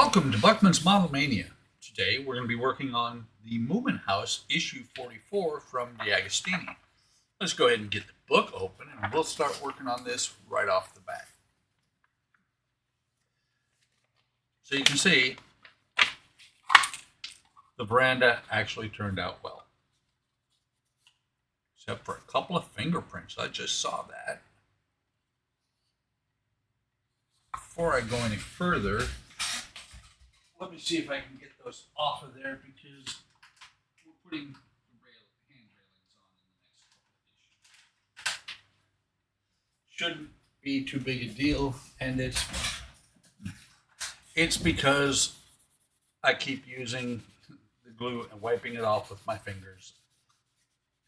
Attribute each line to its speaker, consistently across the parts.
Speaker 1: Welcome to Buckman's Model Mania. Today we're going to be working on the Moomin Issue 44 from D'Agostini. Let's go ahead and get the book open and we'll start working on this right off the bat. So you can see the veranda actually turned out well. Except for a couple of fingerprints. I just saw that. Before I go any further, let me see if I can get those off of there because we're putting the hand railings on in the next couple of issues. Shouldn't be too big a deal, and it's because I keep using the glue and wiping it off with my fingers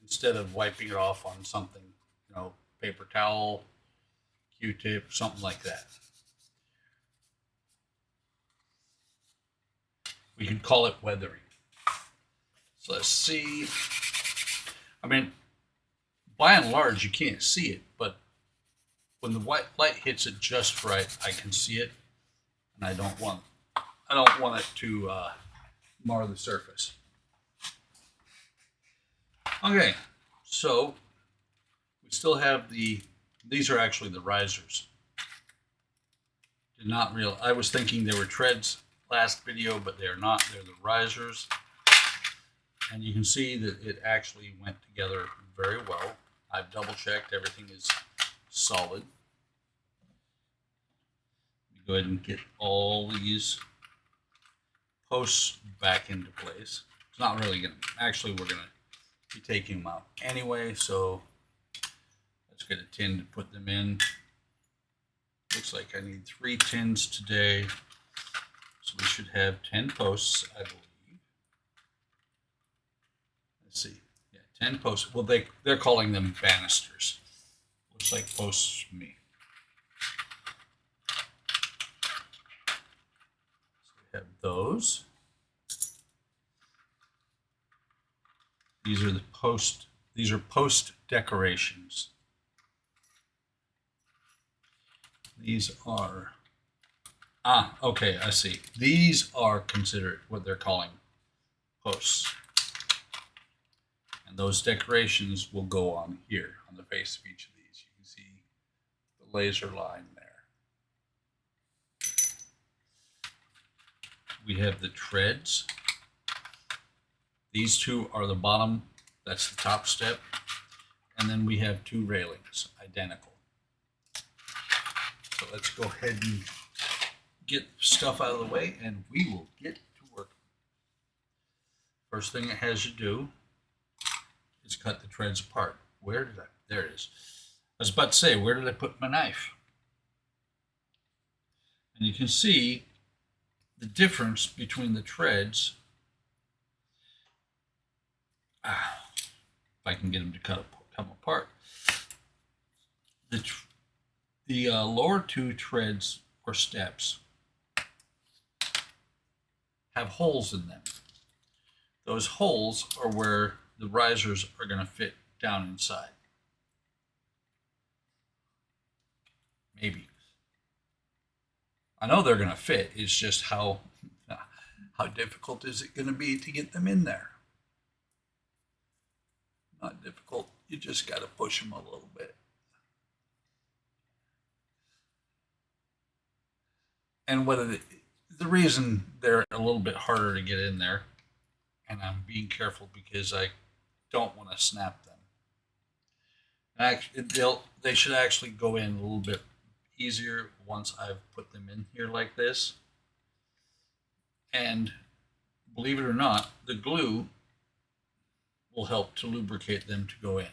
Speaker 1: instead of wiping it off on something, paper towel, Q-tip, something like that. We could call it weathering. So let's see. I mean, by and large, you can't see it, but when the white light hits it just right, I can see it, and I don't want it to mar the surface. Okay, so we still have these are actually the risers. I was thinking they were treads last video, but they're not. They're the risers. And you can see that it actually went together very well. I've double checked, everything is solid. Go ahead and get all these posts back into place. It's not really going to, actually we're going to be taking them out anyway, so let's get a tin to put them in. Looks like I need 3 tins today. So we should have 10 posts, I believe. Let's see. Yeah, 10 posts. Well, they're calling them banisters. Looks like posts to me. So we have those. These are post decorations. These are okay, I see. These are considered what they're calling posts. And those decorations will go on here, on the face of each of these. You can see the laser line there. We have the treads. These two are the bottom, that's the top step. And then we have 2 railings, identical. So let's go ahead and get stuff out of the way and we will get to work. First thing it has you do is cut the treads apart. There it is. I was about to say, where did I put my knife? And you can see the difference between the treads. If I can get them to come apart. The lower 2 treads or steps have holes in them. Those holes are where the risers are going to fit down inside. Maybe. I know they're going to fit. It's just how difficult is it going to be to get them in there? Not difficult. You just got to push them a little bit. And the reason they're a little bit harder to get in there, and I'm being careful because I don't want to snap them. They should actually go in a little bit easier once I've put them in here like this. And believe it or not, the glue will help to lubricate them to go in.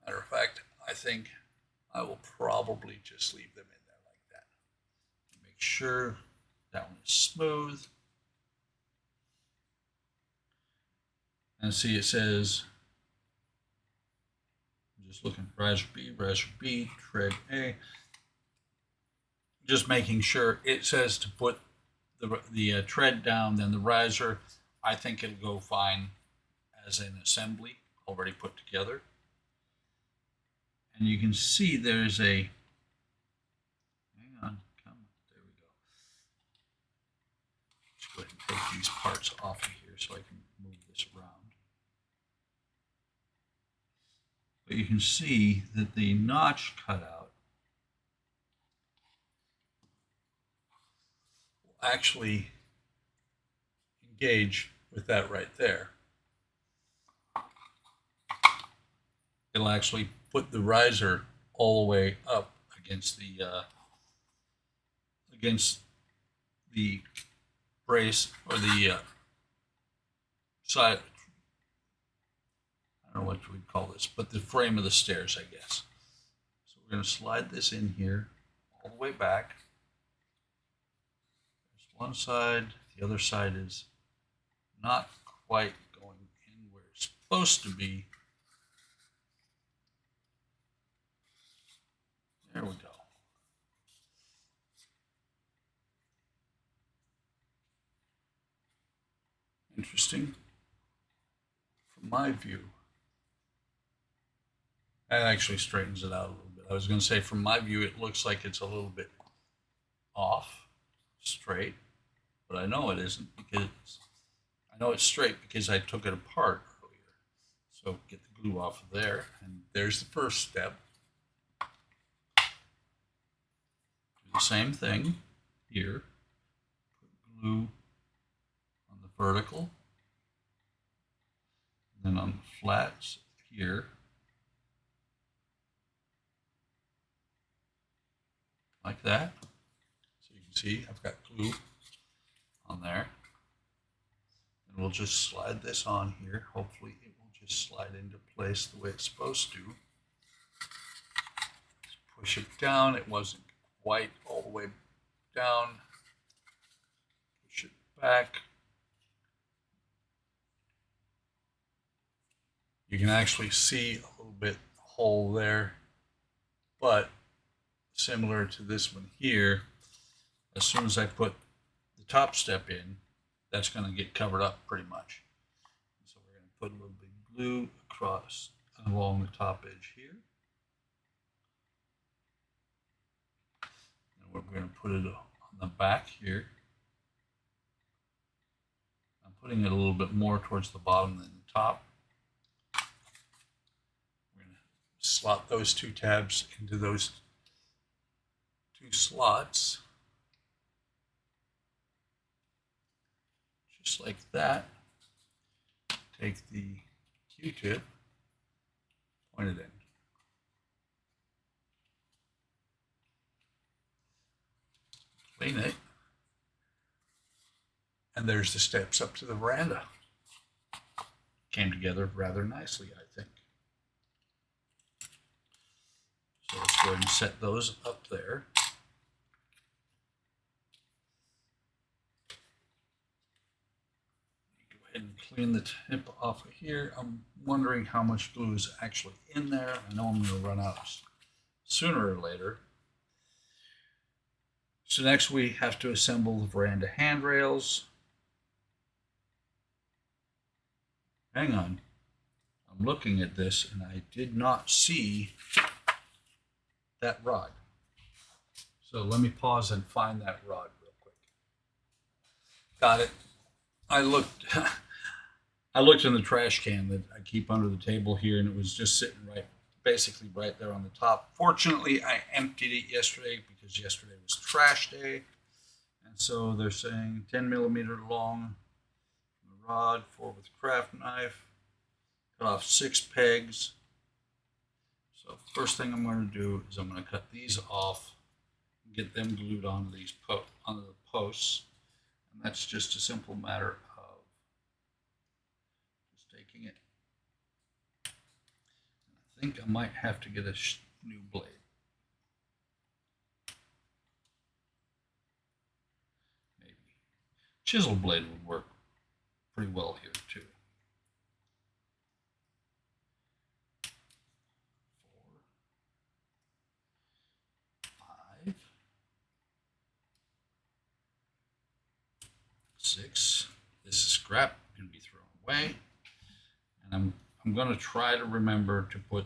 Speaker 1: Matter of fact, I think I will probably just leave them in there like that. Make sure that one is smooth. And see, it says, I'm just looking, riser B, tread A. Just making sure it says to put the tread down, then the riser. I think it'll go fine as an assembly already put together. And you can see there's a, hang on, come, there we go. these parts off of here so I can move this around. But you can see that the notch cutout will actually engage with that right there. It'll actually put the riser all the way up against the brace or the side. I don't know what we'd call this, but the frame of the stairs, I guess. So we're going to slide this in here all the way back. There's one side, the other side is not quite going in where it's supposed to be. There we go. Interesting. From my view, that actually straightens it out a little bit. I was going to say, from my view, it looks like it's a little bit off, straight, but I know it isn't because I know it's straight because I took it apart earlier. So get the glue off of there, and there's the first step. Do the same thing here. Put glue on the vertical, and then on the flats here. Like that. So you can see I've got glue on there. And we'll just slide this on here. Hopefully it will just slide into place the way it's supposed to. Just push it down. It wasn't quite all the way down. Push it back. You can actually see a little bit hole there, but similar to this one here, as soon as I put the top step in, that's going to get covered up pretty much. So we're going to put a little bit of glue across and along the top edge here. And we're going to put it on the back here. I'm putting it a little bit more towards the bottom than the top. We're going to slot those two tabs into those two slots, just like that. Take the Q-tip, point it in. Clean it. And there's the steps up to the veranda. Came together rather nicely, I think. So let's go ahead and set those up there. Go ahead and clean the tip off of here. I'm wondering how much glue is actually in there. I know I'm going to run out sooner or later. So next we have to assemble the veranda handrails. Hang on. I'm looking at this and I did not see that rod. So let me pause and find that rod real quick. Got it. I looked in the trash can that I keep under the table here, and it was just sitting basically right there on the top. Fortunately, I emptied it yesterday because yesterday was trash day. And so they're saying 10 millimeter long rod, 4 with craft knife, cut off 6 pegs. So first thing I'm going to do is I'm going to cut these off and get them glued onto these onto the posts. And that's just a simple matter of just taking it. I think I might have to get a new blade. Maybe. Chisel blade would work pretty well here too. 4, 5, 6. This is scrap, can be thrown away. And I'm going to try to remember to put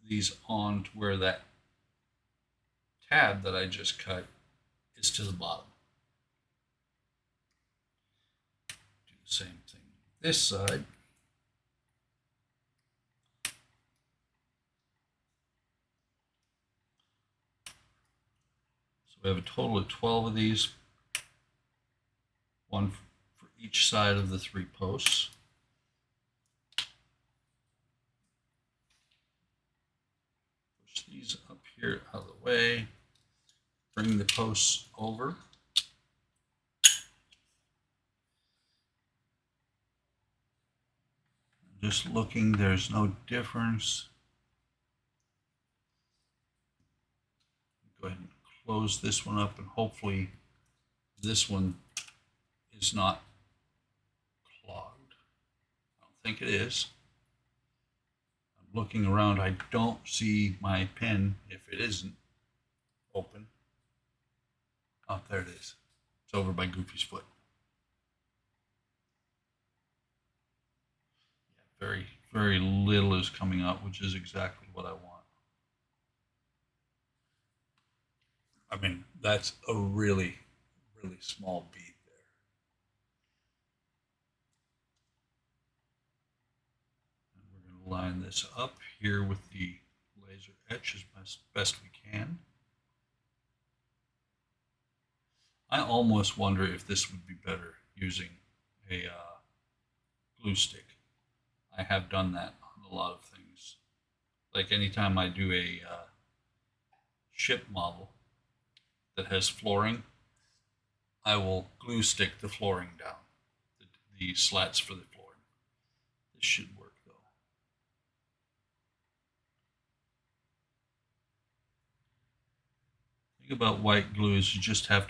Speaker 1: these on to where that tab that I just cut is to the bottom. Same thing this side. So we have a total of 12 of these, one for each side of the 3 posts. Push these up here out of the way, bring the posts over. Just looking, there's no difference. Go ahead and close this one up, and hopefully this one is not clogged. I don't think it is. I'm looking around, I don't see my pen if it isn't open. Oh, there it is. It's over by Goofy's foot. Yeah, very little is coming out, which is exactly what I want. I mean, that's a really small bead there. And we're going to line this up here with the laser etch as best we can. I almost wonder if this would be better using a glue stick. I have done that on a lot of things. Like anytime I do a ship model that has flooring, I will glue stick the flooring down, the slats for the flooring. This should work though. The thing about white glue is you have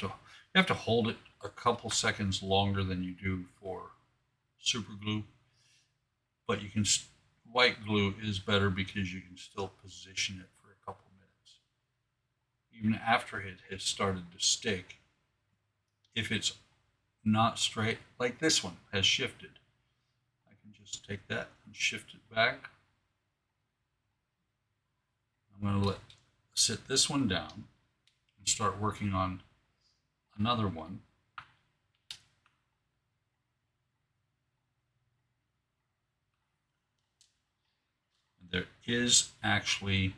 Speaker 1: to hold it a couple seconds longer than you do for super glue, but you can white glue is better because you can still position it for a couple minutes. Even after it has started to stick, if it's not straight, like this one has shifted, I can just take that and shift it back. I'm going to sit this one down and start working on another one. And there is actually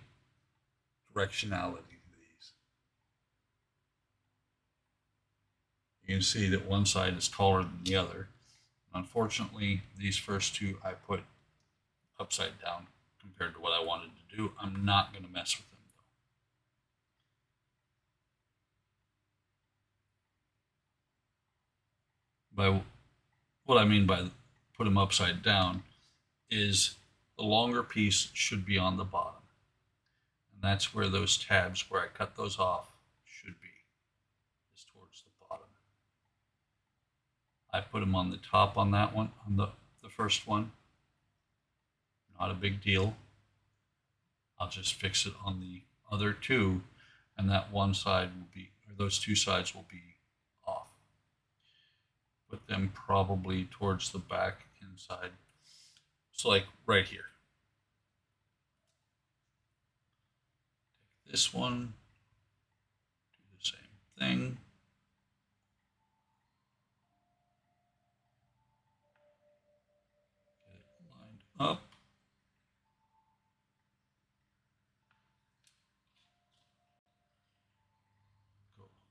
Speaker 1: directionality to these. You can see that one side is taller than the other. Unfortunately, these first two I put upside down compared to what I wanted to do. I'm not going to mess with them though. By what I mean by put them upside down is the longer piece should be on the bottom. And that's where those tabs where I cut those off should be, is towards the bottom. I put them on the top on that one, on the first one. Not a big deal. I'll just fix it on the other two, and that one side will be, or those two sides will be off. Put them probably towards the back inside. So like right here. Take this one, do the same thing. Get it lined up.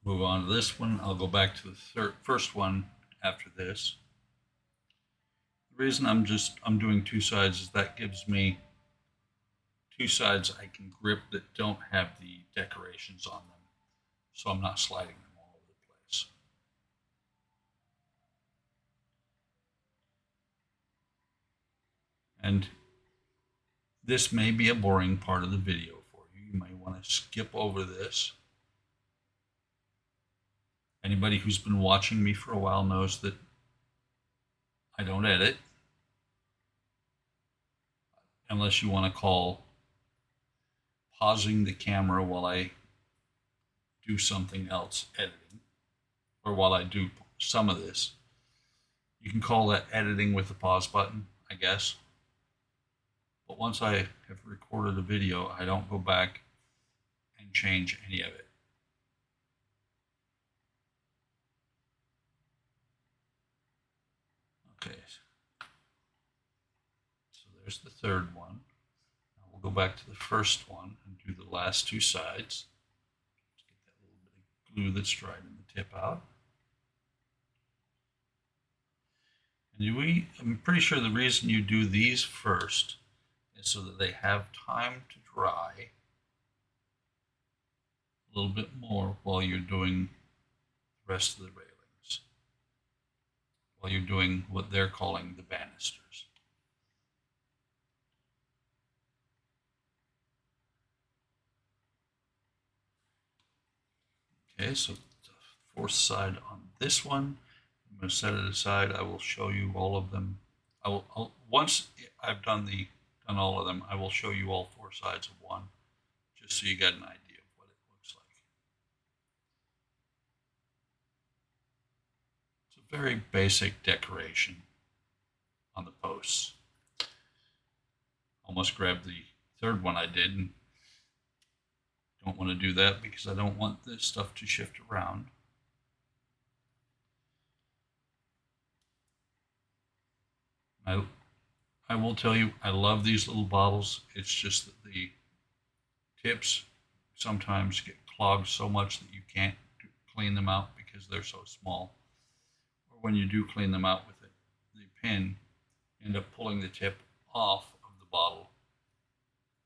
Speaker 1: Move on to this one. I'll go back to the first one after this. The reason I'm doing two sides is that gives me two sides I can grip that don't have the decorations on them, so I'm not sliding them all over the place. And this may be a boring part of the video for you. You may want to skip over this. Anybody who's been watching me for a while knows that I don't edit, unless you want to call pausing the camera while I do something else editing, or while I do some of this. You can call that editing with the pause button, I guess. But once I have recorded a video, I don't go back and change any of it. Okay, so there's the third one. Now we'll go back to the first one and do the last two sides. Let's get that little bit of glue that's dried in the tip out. And I'm pretty sure the reason you do these first is so that they have time to dry a little bit more while you're doing the rest of the railings, while you're doing what they're calling the banisters. Okay, so the fourth side on this one, I'm going to set it aside. I will show you all of them. Once I've done all of them, I will show you all four sides of one, just so you get an idea of what it looks like. It's a very basic decoration on the posts. Almost grabbed the third one I did, and don't want to do that because I don't want this stuff to shift around. I will tell you, I love these little bottles. It's just that the tips sometimes get clogged so much that you can't clean them out because they're so small. Or when you do clean them out with it, the pin, you end up pulling the tip off of the bottle.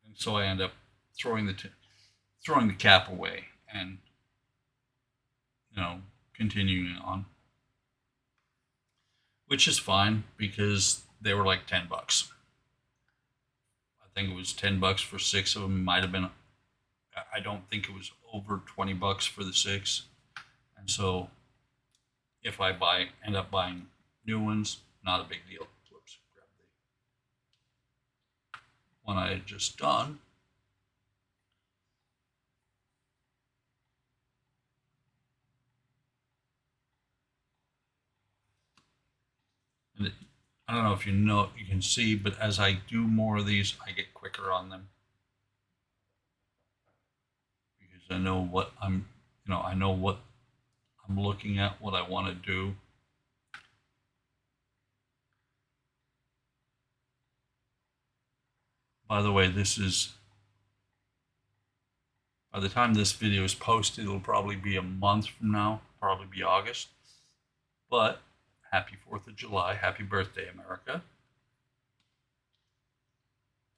Speaker 1: And so I end up throwing the cap away and, continuing on. Which is fine because they were like $10. I think it was $10 for 6 of them. Might have been. I don't think it was over $20 for the 6. And so, if I end up buying new ones, not a big deal. Whoops, grab the one I had just done. And I don't know if you can see, but as I do more of these, I get quicker on them. Because I know what I know what I'm looking at, what I want to do. By the way, by the time this video is posted, it'll probably be a month from now, probably be August. But happy 4th of July, happy birthday, America.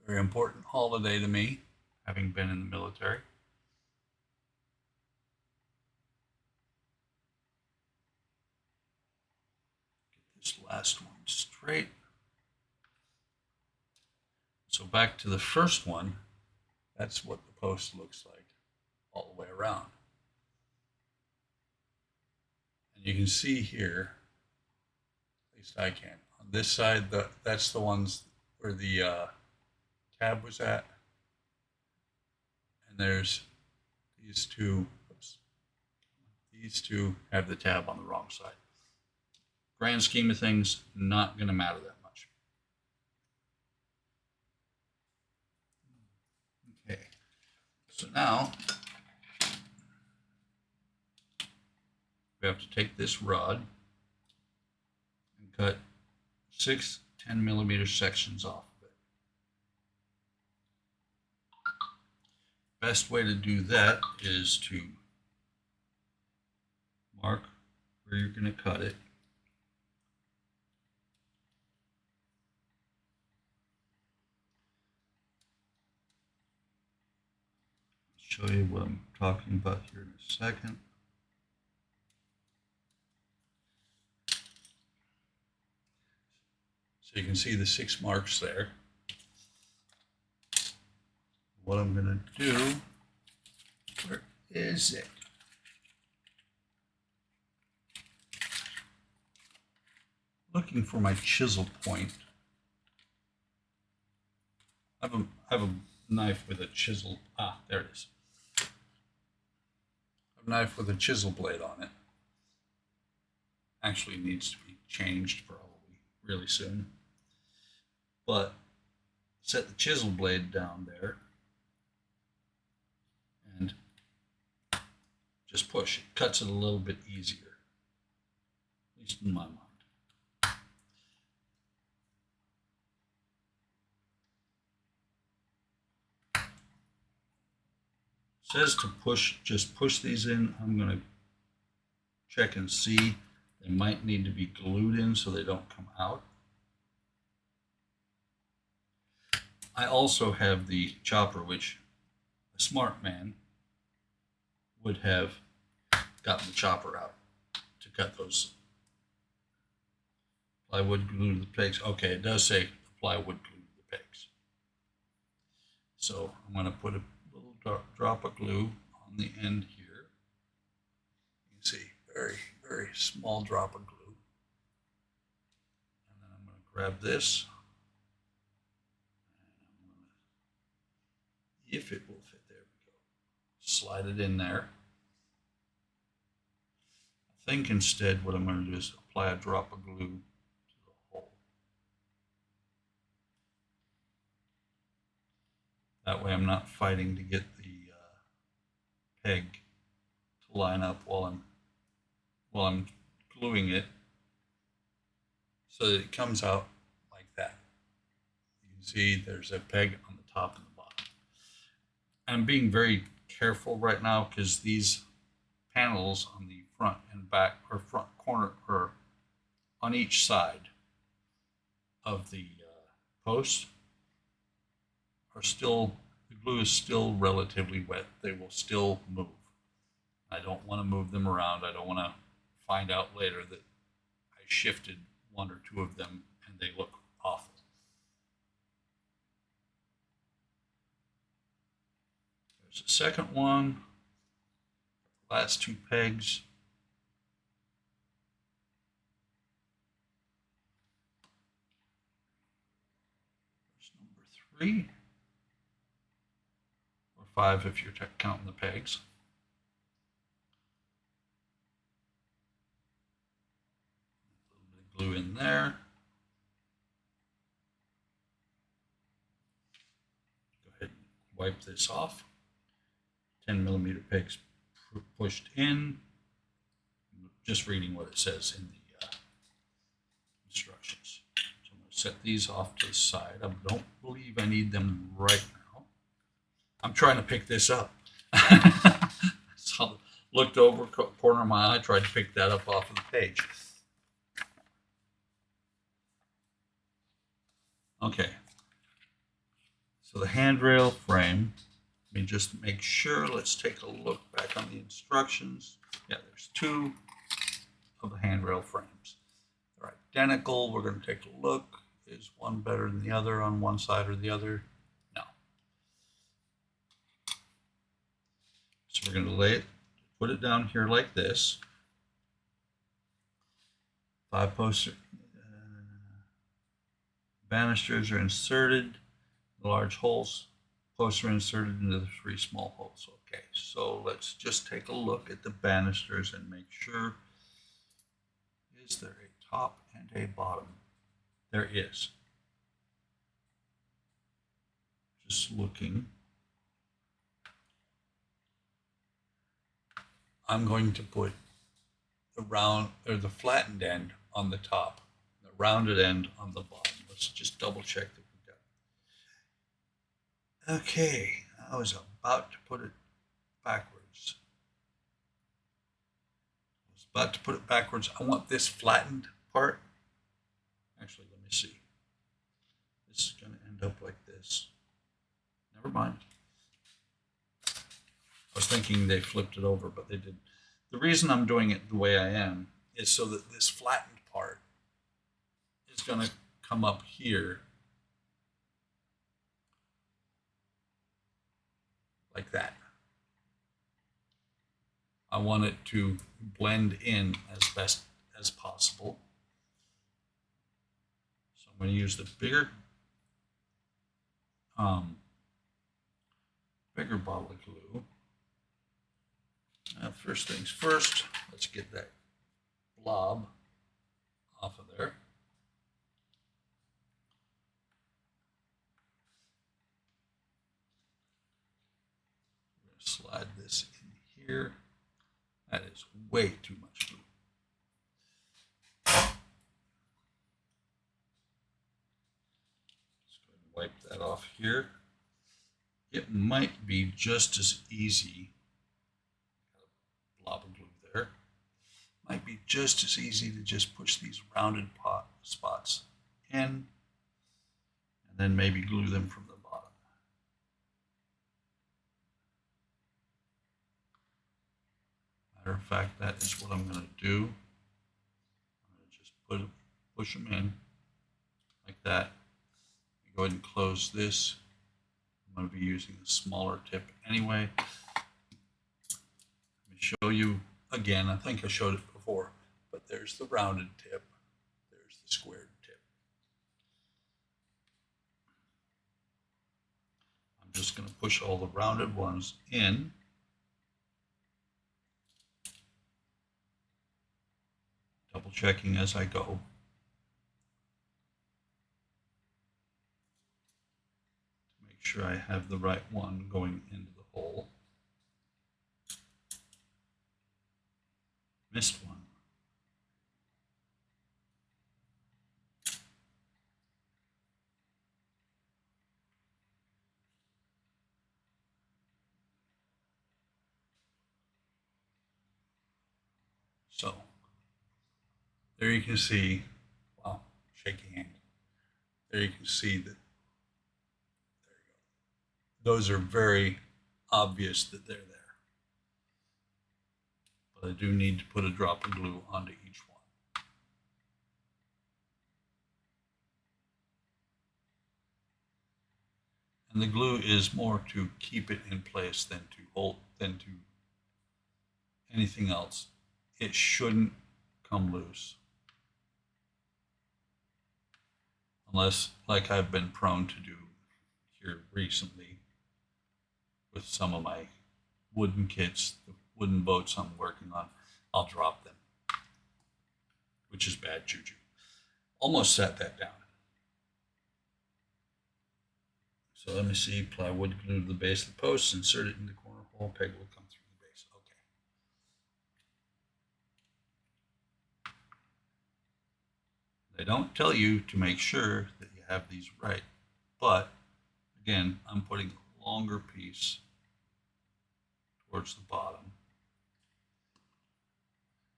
Speaker 1: Very important holiday to me, having been in the military. Get this last one straight. So back to the first one, that's what the post looks like all the way around. And you can see here, at least I can, on this side, that's the ones where the tab was at. And there's these two, oops, these two have the tab on the wrong side. Grand scheme of things, not going to matter that much. Okay, so now we have to take this rod and cut 6 10mm sections off of it. Best way to do that is to mark where you're going to cut it. I'll show you what I'm talking about here in a second. So you can see the 6 marks there. What I'm going to do, where is it? Looking for my chisel point. I have a knife with a chisel. Ah, there it is. A knife with a chisel blade on it. Actually needs to be changed probably really soon. But set the chisel blade down there and just push. It cuts it a little bit easier, at least in my mind. says to push, just push these in. I'm going to check and see. They might need to be glued in so they don't come out. I also have the chopper, which a smart man would have gotten the chopper out to cut those. Plywood glue to the pegs. Okay, it does say plywood glue to the pegs. So I'm going to put a little drop of glue on the end here. You can see very, very small drop of glue. And then I'm going to grab this. And I'm going to, if it will fit, there we go. Slide it in there. I think instead what I'm going to do is apply a drop of glue to the hole. That way I'm not fighting to get the peg to line up while I'm gluing it, so that it comes out like that. You can see there's a peg on the top and the bottom. I'm being very careful right now because these panels on the front and back, or front corner, or on each side of the post are still, the glue is still relatively wet. They will still move. I don't want to move them around. I don't want to find out later that I shifted one or two of them and they look awful. There's a second one. Last two pegs. There's number 3 or 5 if you're counting the pegs. A little bit of glue in there. Go ahead and wipe this off. 10mm pegs pushed in. Just reading what it says in the instructions. So I'm going to set these off to the side. I don't believe I need them right now. I'm trying to pick this up. So looked over, corner of my eye, tried to pick that up off of the page. Okay. So the handrail frame. Let me just make sure. Let's take a look back on the instructions. Yeah, there's 2 of the handrail frames. They're identical. We're going to take a look. Is one better than the other on one side or the other? No. So we're going to put it down here like this. 5 poster banisters are inserted. The large holes. Posts are inserted into the 3 small holes. Okay, so let's just take a look at the banisters and make sure. Is there a top and a bottom? There is. Just looking. I'm going to put the round or the flattened end on the top, the rounded end on the bottom. Let's just double check that we got it. Okay, I was about to put it backwards. I want this flattened part. Actually, let me see. This is going to end up like this. Never mind. I was thinking they flipped it over, but they didn't. The reason I'm doing it the way I am is so that this flattened part is going to come up here like that. I want it to blend in as best as possible. So I'm going to use the bigger bottle of glue. Now, first things first, let's get that blob off of there. We're going to slide this in here. That is way too much glue. Let's go ahead and wipe that off here. it might be just as easy, blob of glue there, might be just as easy to just push these rounded spots in and then maybe glue them from the bottom. Matter of fact, that is what I'm going to do. I'm going to just push them in like that. Go ahead and close this. I'm going to be using the smaller tip anyway. Let me show you again. I think I showed it before, but there's the rounded tip. There's the squared tip. I'm just going to push all the rounded ones in. Double checking as I go. To make sure I have the right one going into the hole. Missed one. So there you can see, wow, shaky hand. There you can see that, there you go. Those are very obvious that they're there. But I do need to put a drop of glue onto each one. And the glue is more to keep it in place than to anything else. It shouldn't come loose. Unless, like I've been prone to do here recently with some of my wooden kits, the wooden boats I'm working on, I'll drop them, which is bad juju. Almost sat that down. So let me see, apply wood glue to the base of the post, insert it in the corner hole, peg will come through the base. Okay. They don't tell you to make sure that you have these right, but again, I'm putting a longer piece towards the bottom.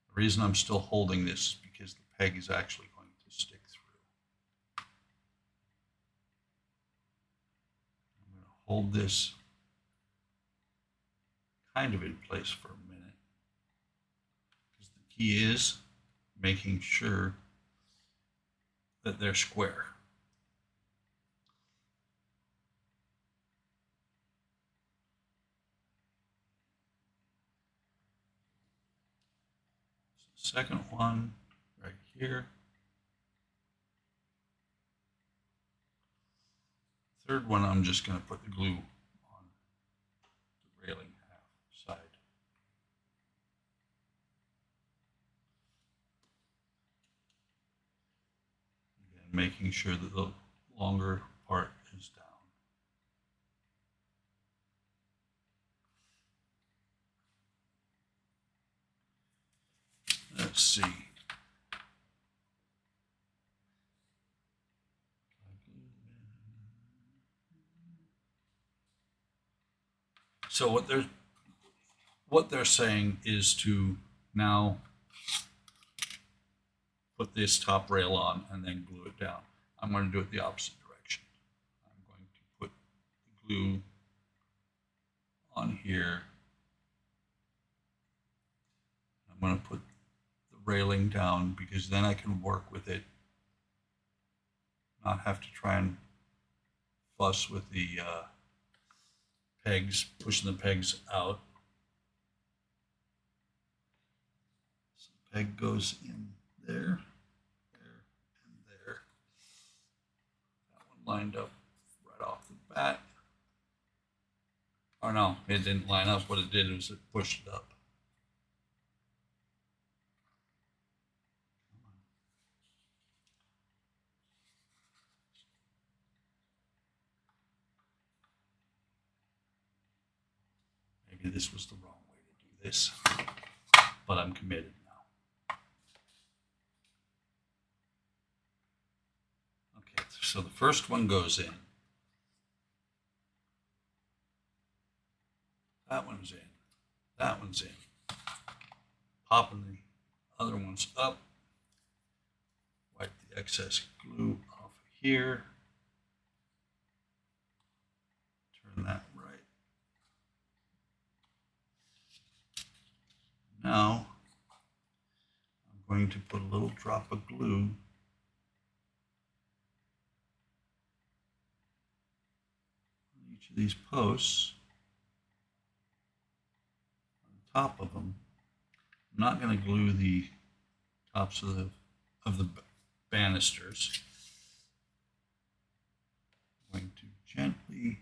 Speaker 1: The reason I'm still holding this is because the peg is actually going to stick through. I'm going to hold this kind of in place for a minute, because the key is making sure that they're square. So second one right here. Third one, I'm just going to put the glue on the railing half side. Again, making sure that the longer part is down. Let's see. So what they're saying is to now put this top rail on and then glue it down. I'm going to do it the opposite direction. I'm going to put the glue on here. I'm going to put the railing down because then I can work with it, not have to try and fuss with the pegs, pushing the pegs out. So the peg goes in there, and there. That one lined up right off the bat. Oh no, it didn't line up. What it did was it pushed it up. Maybe this was the wrong way to do this, but I'm committed now. Okay, so the first one goes in. That one's in. That one's in. Popping the other ones up. Wipe the excess glue off of here. Turn that right. Now, I'm going to put a little drop of glue on each of these posts, on top of them. I'm not going to glue the tops of the banisters. I'm going to gently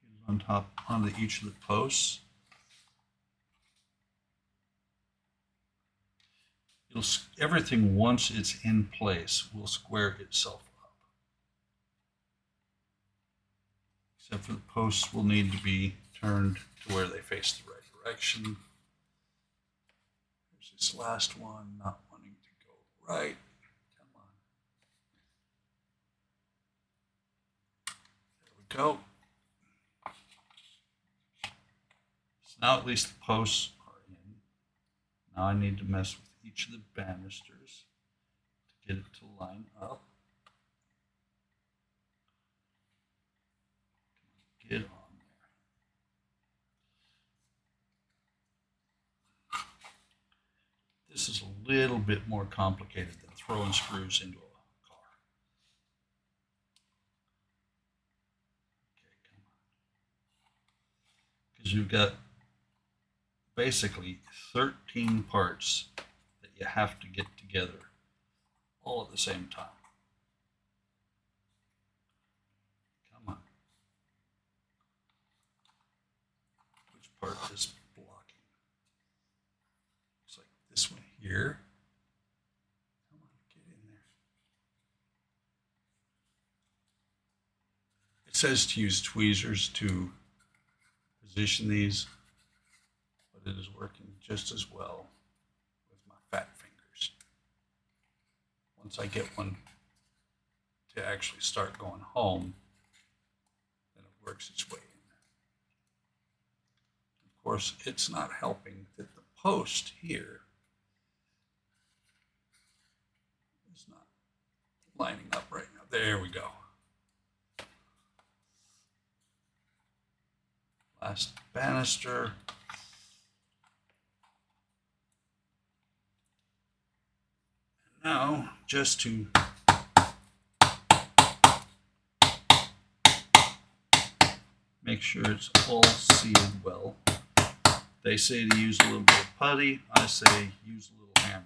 Speaker 1: get it on top onto each of the posts. Everything, once it's in place, will square itself up. Except for the posts will need to be turned to where they face the right direction. There's this last one not wanting to go right. Come on. There we go. So now at least the posts are in. Now I need to mess with each of the banisters to get it to line up. Get on there. This is a little bit more complicated than throwing screws into a car. Okay, come on. Because you've got basically 13 parts that you have to get together all at the same time. Come on. Which part is blocking? Looks like this one here. Come on, get in there. It says to use tweezers to position these, but it is working just as well with my fat fingers. Once I get one to actually start going home, then it works its way in. Of course, it's not helping that the post here is not lining up right now. There we go. Last banister. And now, just to make sure it's all sealed well, they say to use a little bit of putty. I say use a little hammer.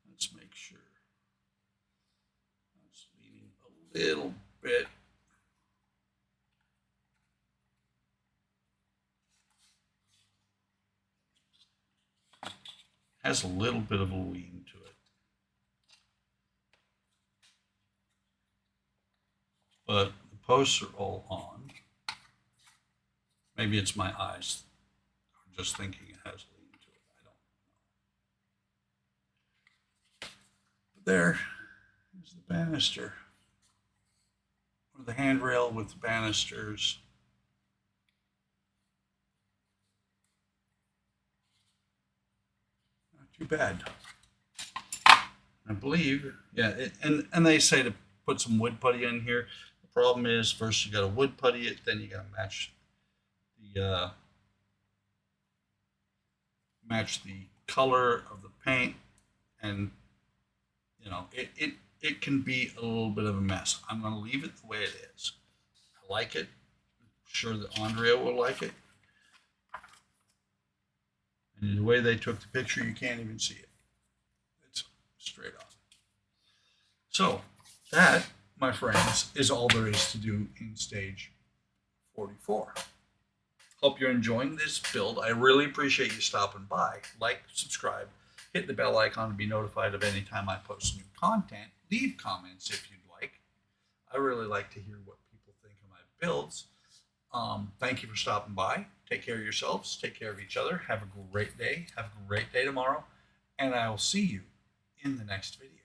Speaker 1: Let's make sure. That's leaning a little bit. Has a little bit of a lean to it. But the posts are all on. Maybe it's my eyes. I'm just thinking it has a lean to it. I don't know. But there is the banister. Or the handrail with the banisters. Too bad. I believe, yeah, and they say to put some wood putty in here. The problem is, first you got to wood putty it, then you got to match the color of the paint, and you know it can be a little bit of a mess. I'm going to leave it the way it is. I like it. I'm sure that Andrea will like it. And the way they took the picture, you can't even see it. It's straight on. So that, my friends, is all there is to do in stage 44. Hope you're enjoying this build. I really appreciate you stopping by. Like, subscribe, hit the bell icon to be notified of any time I post new content. Leave comments if you'd like. I really like to hear what people think of my builds. Thank you for stopping by. Take care of yourselves. Take care of each other. Have a great day. Have a great day tomorrow. And I will see you in the next video.